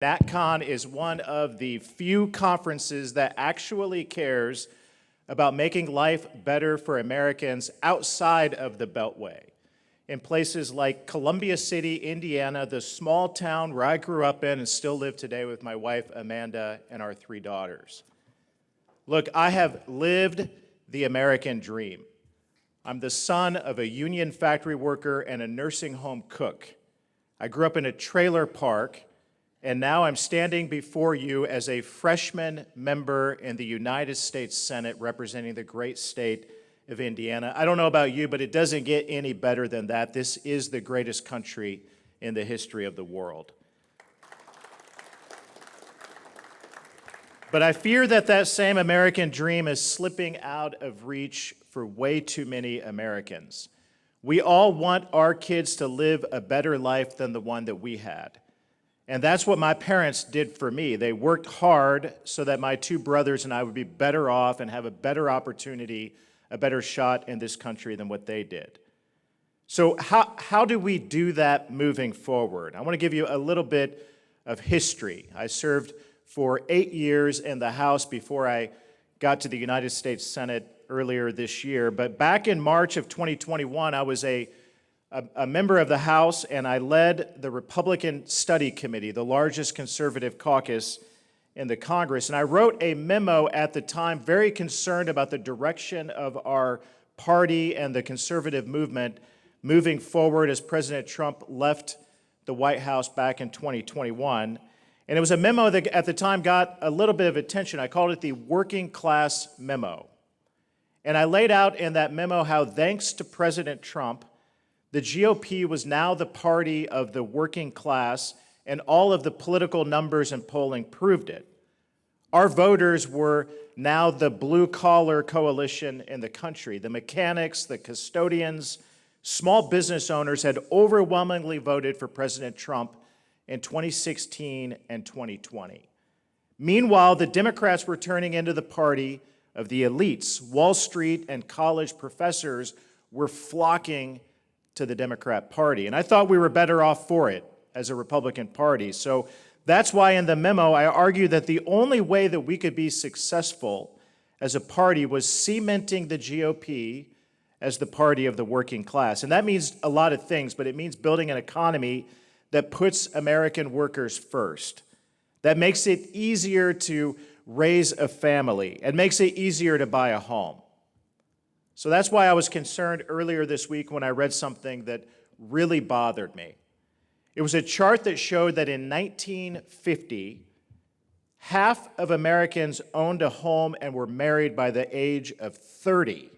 NatCon is one of the few conferences that actually cares about making life better for Americans outside of the Beltway. In places like Columbia City, Indiana, the small town where I grew up in and still live today with my wife, Amanda, and our 3 daughters. Look, I have lived the American dream. I'm the son of a union factory worker and a nursing home cook. I grew up in a trailer park, and now I'm standing before you as a freshman member in the United States Senate representing the great state of Indiana. I don't know about you, but it doesn't get any better than that. This is the greatest country in the history of the world. But I fear that that same American dream is slipping out of reach for way too many Americans. We all want our kids to live a better life than the one that we had. And that's what my parents did for me. They worked hard so that my 2 brothers and I would be better off and have a better opportunity, a better shot in this country than what they did. So how do we do that moving forward? I want to give you a little bit of history. I served for 8 years in the House before I got to the United States Senate earlier this year. But back in March of 2021, I was a member of the House, and I led the Republican Study Committee, the largest conservative caucus in the Congress. And I wrote a memo at the time, very concerned about the direction of our party and the conservative movement moving forward as President Trump left the White House back in 2021. And it was a memo that at the time got a little bit of attention. I called it the Working Class Memo. And I laid out in that memo how, thanks to President Trump, the GOP was now the party of the working class, and all of the political numbers and polling proved it. Our voters were now the blue-collar coalition in the country. The mechanics, the custodians, small business owners had overwhelmingly voted for President Trump in 2016 and 2020. Meanwhile, the Democrats were turning into the party of the elites. Wall Street and college professors were flocking to the Democrat Party. And I thought we were better off for it as a Republican Party. So that's why in the memo I argued that the only way that we could be successful as a party was cementing the GOP as the party of the working class. And that means a lot of things, but it means building an economy that puts American workers first, that makes it easier to raise a family, and makes it easier to buy a home. So that's why I was concerned earlier this week when I read something that really bothered me. It was a chart that showed that in 1950, half of Americans owned a home and were married by the age of 30.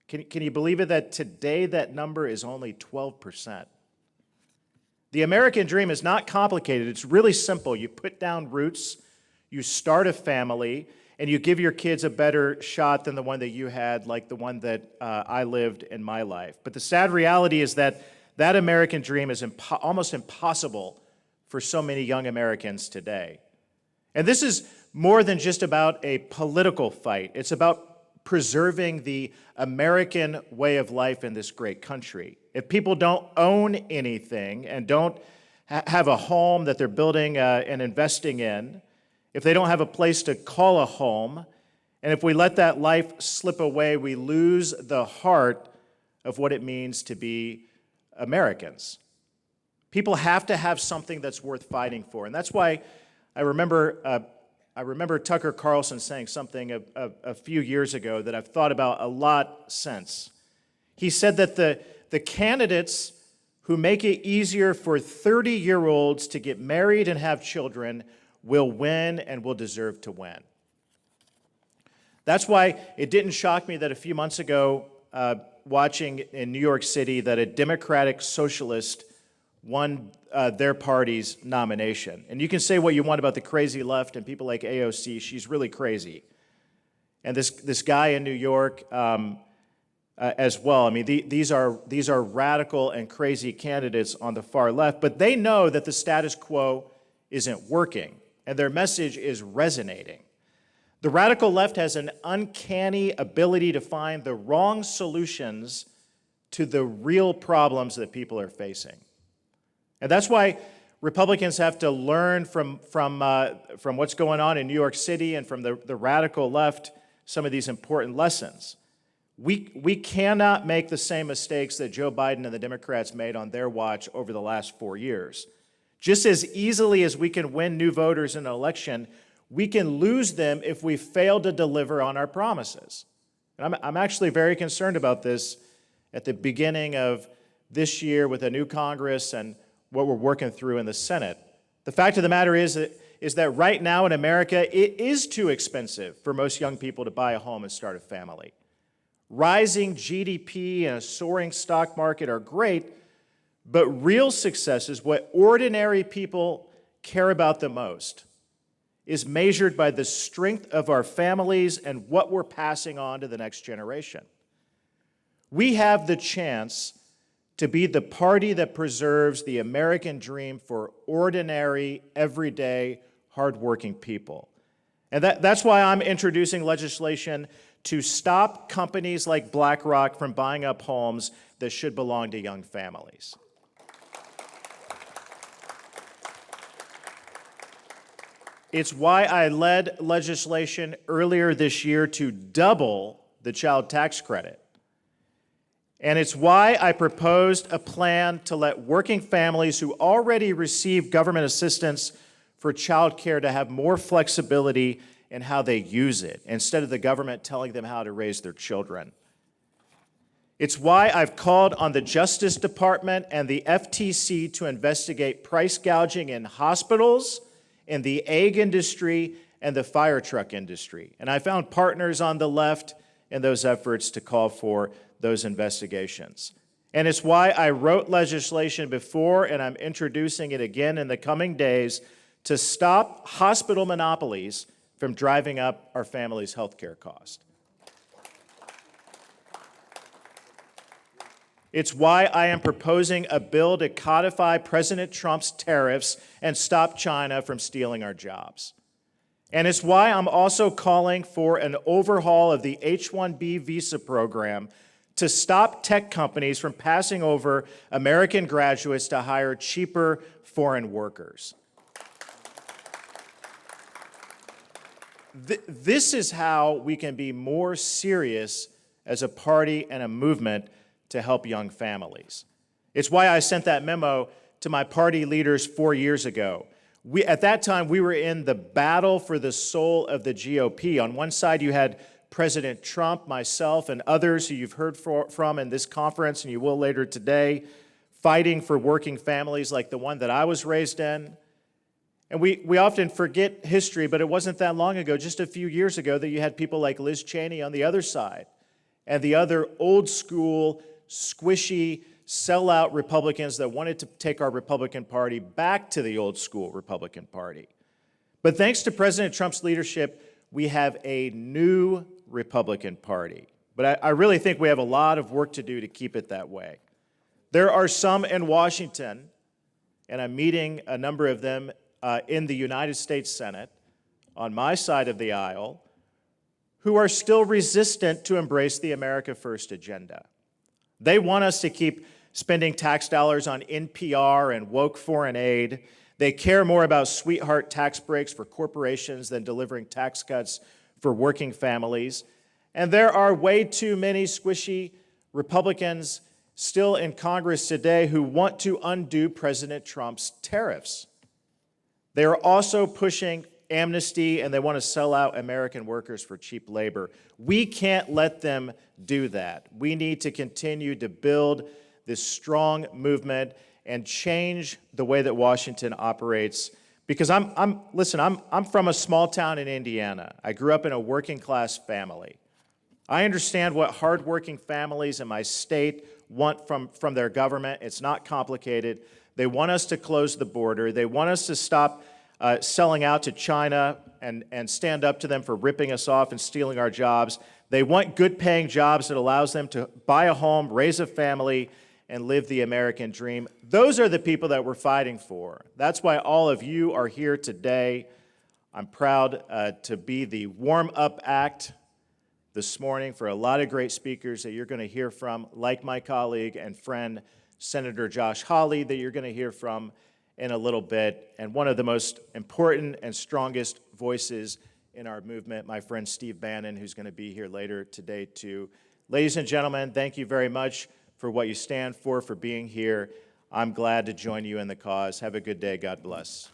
Can you believe it that today that number is only 12%? The American dream is not complicated. It's really simple. You put down roots, you start a family, and you give your kids a better shot than the one that you had, like the one that I lived in my life. But the sad reality is that that American dream is almost impossible for so many young Americans today. And this is more than just about a political fight. It's about preserving the American way of life in this great country. If people don't own anything and don't have a home that they're building and investing in, if they don't have a place to call a home, and if we let that life slip away, we lose the heart of what it means to be Americans. People have to have something that's worth fighting for. And that's why I remember Tucker Carlson saying something a few years ago that I've thought about a lot since. He said that the candidates who make it easier for 30-year-olds to get married and have children will win and will deserve to win. That's why it didn't shock me that a few months ago, watching in New York City, that a Democratic socialist won their party's nomination. And you can say what you want about the crazy left and people like AOC. She's really crazy. And this guy in New York as well. I mean, these are radical and crazy candidates on the far left, but they know that the status quo isn't working, and their message is resonating. The radical left has an uncanny ability to find the wrong solutions to the real problems that people are facing. And that's why Republicans have to learn from what's going on in New York City and from the radical left some of these important lessons. We cannot make the same mistakes that Joe Biden and the Democrats made on their watch over the last 4 years. Just as easily as we can win new voters in an election, we can lose them if we fail to deliver on our promises. And I'm actually very concerned about this at the beginning of this year with a new Congress and what we're working through in the Senate. The fact of the matter is that right now in America, it is too expensive for most young people to buy a home and start a family. Rising GDP and a soaring stock market are great, but real success is what ordinary people care about the most, is measured by the strength of our families and what we're passing on to the next generation. We have the chance to be the party that preserves the American dream for ordinary, everyday, hardworking people. And that's why I'm introducing legislation to stop companies like BlackRock from buying up homes that should belong to young families. It's why I led legislation earlier this year to double the child tax credit. And it's why I proposed a plan to let working families who already receive government assistance for child care to have more flexibility in how they use it, instead of the government telling them how to raise their children. It's why I've called on the Justice Department and the FTC to investigate price gouging in hospitals, in the egg industry, and the fire truck industry. And I found partners on the left in those efforts to call for those investigations. And it's why I wrote legislation before, and I'm introducing it again in the coming days, to stop hospital monopolies from driving up our families' health care cost. It's why I am proposing a bill to codify President Trump's tariffs and stop China from stealing our jobs. And it's why I'm also calling for an overhaul of the H-1B visa program to stop tech companies from passing over American graduates to hire cheaper foreign workers. This is how we can be more serious as a party and a movement to help young families. It's why I sent that memo to my party leaders 4 years ago. At that time, we were in the battle for the soul of the GOP. On one side, you had President Trump, myself, and others who you've heard from in this conference, and you will later today, fighting for working families like the one that I was raised in. And we often forget history, but it wasn't that long ago, just a few years ago, that you had people like Liz Cheney on the other side, and the other old school, squishy, sellout Republicans that wanted to take our Republican Party back to the old school Republican Party. But thanks to President Trump's leadership, we have a new Republican Party. But I really think we have a lot of work to do to keep it that way. There are some in Washington, and I'm meeting a number of them in the United States Senate, on my side of the aisle, who are still resistant to embrace the America First agenda. They want us to keep spending tax dollars on NPR and woke foreign aid. They care more about sweetheart tax breaks for corporations than delivering tax cuts for working families. And there are way too many squishy Republicans still in Congress today who want to undo President Trump's tariffs. They are also pushing amnesty, and they want to sell out American workers for cheap labor. We can't let them do that. We need to continue to build this strong movement and change the way that Washington operates. Because I'm from a small town in Indiana. I grew up in a working class family. I understand what hardworking families in my state want from their government. It's not complicated. They want us to close the border. They want us to stop selling out to China and stand up to them for ripping us off and stealing our jobs. They want good-paying jobs that allows them to buy a home, raise a family, and live the American dream. Those are the people that we're fighting for. That's why all of you are here today. I'm proud to be the warm-up act this morning for a lot of great speakers that you're going to hear from, like my colleague and friend, Senator Josh Hawley, that you're going to hear from, in a little bit, and one of the most important and strongest voices in our movement, my friend Steve Bannon, who's going to be here later today too. Ladies and gentlemen, thank you very much for what you stand for being here. I'm glad to join you in the cause. Have a good day. God bless.